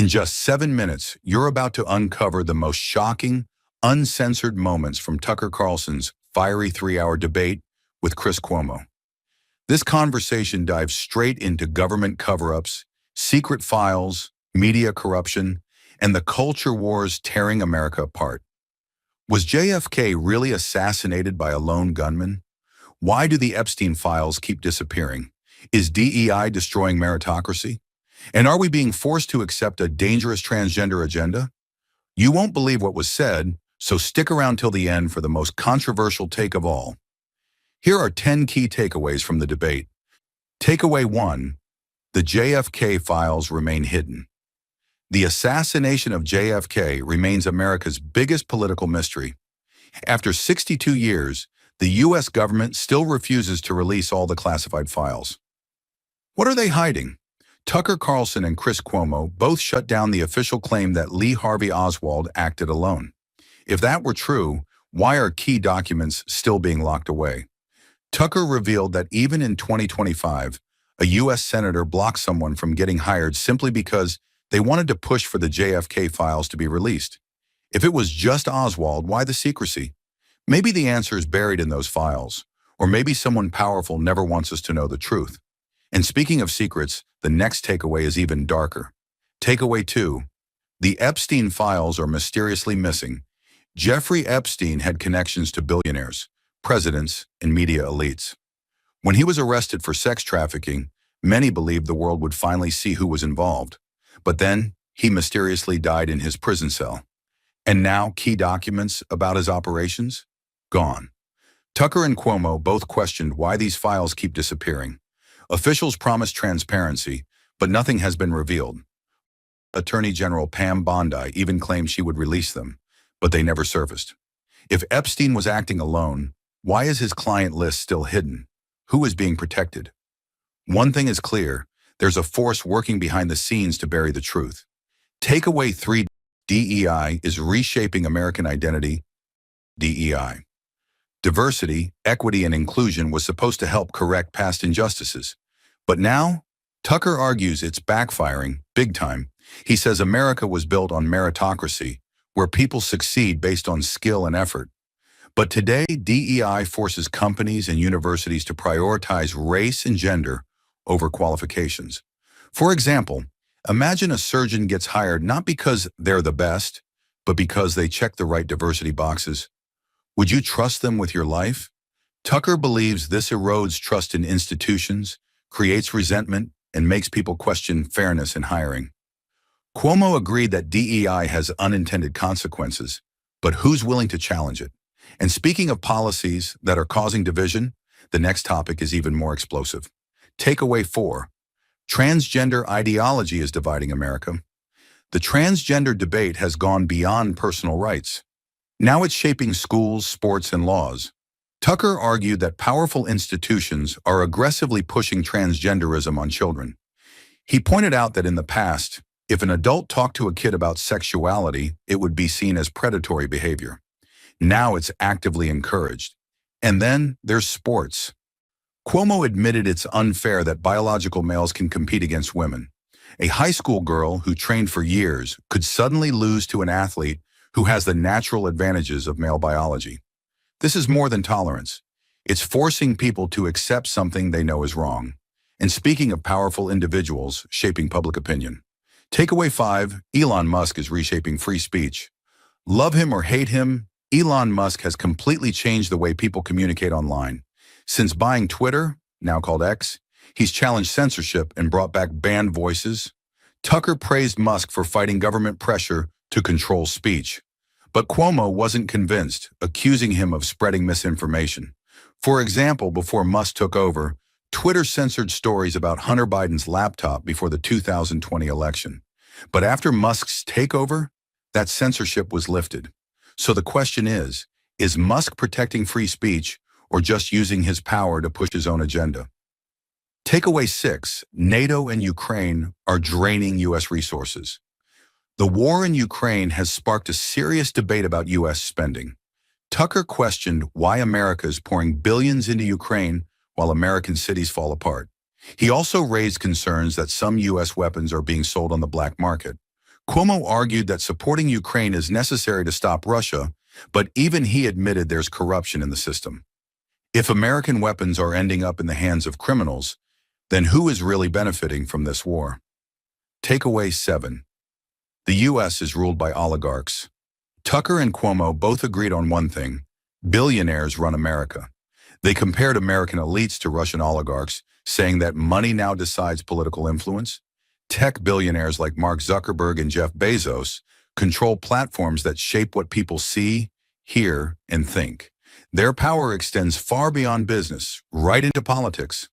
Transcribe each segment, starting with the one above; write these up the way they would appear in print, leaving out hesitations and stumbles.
In just 7 minutes, you're about to uncover the most shocking, uncensored moments from Tucker Carlson's fiery 3-hour debate with Chris Cuomo. This conversation dives straight into government cover-ups, secret files, media corruption, and the culture wars tearing America apart. Was JFK really assassinated by a lone gunman? Why do the Epstein files keep disappearing? Is DEI destroying meritocracy? And are we being forced to accept a dangerous transgender agenda? You won't believe what was said, so stick around till the end for the most controversial take of all. Here are 10 key takeaways from the debate. Takeaway 1. The JFK files remain hidden. The assassination of JFK remains America's biggest political mystery. After 62 years, the U.S. government still refuses to release all the classified files. What are they hiding? Tucker Carlson and Chris Cuomo both shut down the official claim that Lee Harvey Oswald acted alone. If that were true, why are key documents still being locked away? Tucker revealed that even in 2025, a U.S. senator blocked someone from getting hired simply because they wanted to push for the JFK files to be released. If it was just Oswald, why the secrecy? Maybe the answer is buried in those files, or maybe someone powerful never wants us to know the truth. And speaking of secrets, the next takeaway is even darker. Takeaway 2. The Epstein files are mysteriously missing. Jeffrey Epstein had connections to billionaires, presidents, and media elites. When he was arrested for sex trafficking, many believed the world would finally see who was involved. But then, he mysteriously died in his prison cell. And now, key documents about his operations? Gone. Tucker and Cuomo both questioned why these files keep disappearing. Officials promised transparency, but nothing has been revealed. Attorney General Pam Bondi even claimed she would release them, but they never surfaced. If Epstein was acting alone, why is his client list still hidden? Who is being protected? One thing is clear, there's a force working behind the scenes to bury the truth. Takeaway 3. DEI is reshaping American identity. DEI. Diversity, equity, and inclusion was supposed to help correct past injustices. But now, Tucker argues it's backfiring, big time. He says America was built on meritocracy, where people succeed based on skill and effort. But today, DEI forces companies and universities to prioritize race and gender over qualifications. For example, imagine a surgeon gets hired not because they're the best, but because they check the right diversity boxes. Would you trust them with your life? Tucker believes this erodes trust in institutions, creates resentment, and makes people question fairness in hiring. Cuomo agreed that DEI has unintended consequences, but who's willing to challenge it? And speaking of policies that are causing division, the next topic is even more explosive. Takeaway 4. Transgender ideology is dividing America. The transgender debate has gone beyond personal rights. Now it's shaping schools, sports, and laws. Tucker argued that powerful institutions are aggressively pushing transgenderism on children. He pointed out that in the past, if an adult talked to a kid about sexuality, it would be seen as predatory behavior. Now it's actively encouraged. And then there's sports. Cuomo admitted it's unfair that biological males can compete against women. A high school girl who trained for years could suddenly lose to an athlete who has the natural advantages of male biology. This is more than tolerance. It's forcing people to accept something they know is wrong. And speaking of powerful individuals shaping public opinion. Takeaway 5, Elon Musk is reshaping free speech. Love him or hate him, Elon Musk has completely changed the way people communicate online. Since buying Twitter, now called X, he's challenged censorship and brought back banned voices. Tucker praised Musk for fighting government pressure to control speech. But Cuomo wasn't convinced, accusing him of spreading misinformation. For example, before Musk took over, Twitter censored stories about Hunter Biden's laptop before the 2020 election. But after Musk's takeover, that censorship was lifted. So the question is Musk protecting free speech or just using his power to push his own agenda? Takeaway 6, NATO and Ukraine are draining U.S. resources. The war in Ukraine has sparked a serious debate about U.S. spending. Tucker questioned why America is pouring billions into Ukraine while American cities fall apart. He also raised concerns that some U.S. weapons are being sold on the black market. Cuomo argued that supporting Ukraine is necessary to stop Russia, but even he admitted there's corruption in the system. If American weapons are ending up in the hands of criminals, then who is really benefiting from this war? Takeaway 7. The U.S. is ruled by oligarchs. Tucker and Cuomo both agreed on one thing: billionaires run America. They compared American elites to Russian oligarchs, saying that money now decides political influence. Tech billionaires like Mark Zuckerberg and Jeff Bezos control platforms that shape what people see, hear, and think. Their power extends far beyond business, right into politics.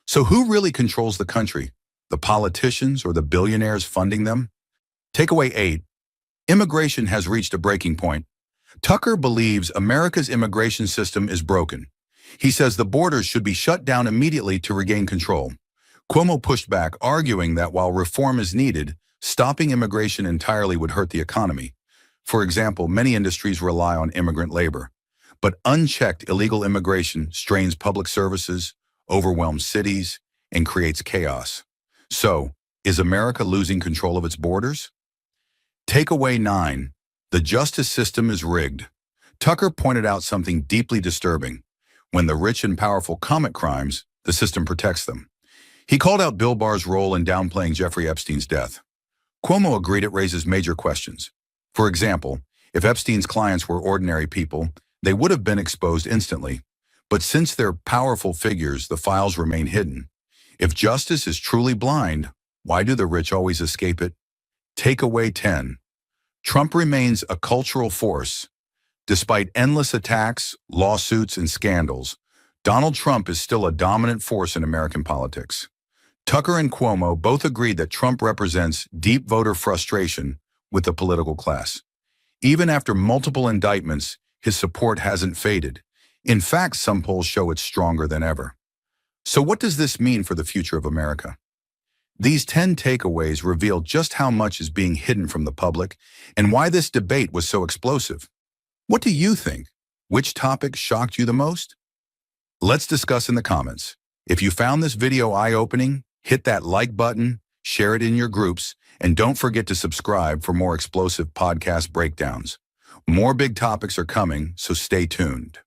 So who really controls the country? The politicians or the billionaires funding them? Takeaway 8. Immigration has reached a breaking point. Tucker believes America's immigration system is broken. He says the borders should be shut down immediately to regain control. Cuomo pushed back, arguing that while reform is needed, stopping immigration entirely would hurt the economy. For example, many industries rely on immigrant labor. But unchecked illegal immigration strains public services, overwhelms cities, and creates chaos. So, is America losing control of its borders? Takeaway 9. The justice system is rigged. Tucker pointed out something deeply disturbing. When the rich and powerful commit crimes, the system protects them. He called out Bill Barr's role in downplaying Jeffrey Epstein's death. Cuomo agreed it raises major questions. For example, if Epstein's clients were ordinary people, they would have been exposed instantly. But since they're powerful figures, the files remain hidden. If justice is truly blind, why do the rich always escape it? Takeaway 10. Trump remains a cultural force. Despite endless attacks, lawsuits, and scandals, Donald Trump is still a dominant force in American politics. Tucker and Cuomo both agreed that Trump represents deep voter frustration with the political class. Even after multiple indictments, his support hasn't faded. In fact, some polls show it's stronger than ever. So what does this mean for the future of America? These 10 takeaways reveal just how much is being hidden from the public and why this debate was so explosive. What do you think? Which topic shocked you the most? Let's discuss in the comments. If you found this video eye-opening, hit that like button, share it in your groups, and don't forget to subscribe for more explosive podcast breakdowns. More big topics are coming, so stay tuned.